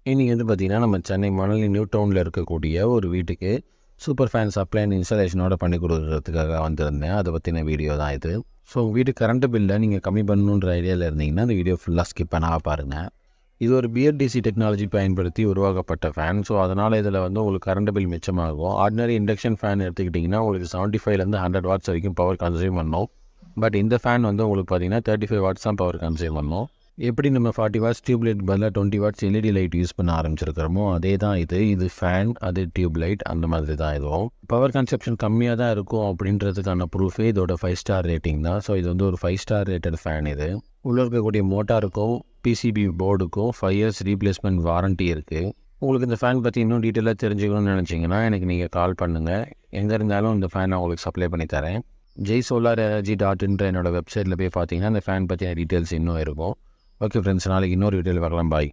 இன்றைக்கி வந்து பார்த்திங்கன்னா நம்ம சென்னை மணலி நியூ டவுனில் இருக்கக்கூடிய ஒரு வீட்டுக்கு சூப்பர் ஃபேன் சப்ளை அண்ட் இன்ஸ்டாலேஷனோட பண்ணி கொடுக்குறதுக்காக வந்திருந்தேன். அதை பற்றின வீடியோ தான் இது. ஸோ உங்கள் வீட்டு கரண்ட்டு பில்லை நீங்கள் கம்மி பண்ணணுன்ற ஐடியாவில் இருந்தீங்கன்னா அந்த வீடியோ ஃபுல்லாக ஸ்கிப் பண்ணாமல் பாருங்கள். இது ஒரு பிஎல்டிசி டெக்னாலஜி பயன்படுத்தி உருவாக்கப்பட்ட ஃபேன். ஸோ அதனால் இதில் வந்து உங்களுக்கு கரண்ட் பில் மிச்சமாகும். ஆர்டினரி இண்டக்ஷன் ஃபேன் எடுத்துக்கிட்டிங்கன்னா உங்களுக்கு 75லேருந்து 100 வாட்ஸ் வரைக்கும் பவர் கன்சியூம் பண்ணும். பட் இந்த ஃபேன் வந்து உங்களுக்கு பார்த்திங்கன்னா 35 வாட்ஸ் தான் பவர் கன்சியூம் பண்ணும். எப்படி நம்ம 40 வாட்ஸ் டியூப்லைட் பதிலாக 20 வாட்ஸ் எல்இடி லைட் யூஸ் பண்ண ஆரம்பிச்சிருக்கிறோமோ அதே தான் இது ஃபேன், அது டியூப்லைட், அந்த மாதிரி தான் இதுவும். பவர் கன்சப்ஷன் கம்மியாக தான் இருக்கும் அப்படின்றதுக்கான ப்ரூஃபே இதோட 5 ஸ்டார் ரேட்டிங் தான். ஸோ இது வந்து ஒரு 5 ஸ்டார் ரேட்டட் ஃபேன். இது உள்ளே இருக்கக்கூடிய மோட்டாருக்கும் பிசிபி போர்டுக்கும் 5 இயர்ஸ் ரீப்ளேஸ்மெண்ட் வாரண்ட்டி இருக்குது. உங்களுக்கு இந்த ஃபேன் பற்றி இன்னும் டீட்டெயிலாக தெரிஞ்சுக்கணும்னு நினச்சிங்கன்னா எனக்கு நீங்கள் கால் பண்ணுங்கள். எங்கே இருந்தாலும் இந்த ஃபேன் நான் உங்களுக்கு சப்ளை பண்ணி தரேன். jsolaranergy.inன்ற என்னோடய வெப்சைட்டில் போய் பார்த்தீங்கன்னா இந்த ஃபேன் பற்றின டீட்டெயில்ஸ் இன்னும் இருக்கும். ஓகே ஃப்ரெண்ட்ஸ், நாளைக்கு இன்னொரு வீடியோவில் பார்க்கலாம். பாய்.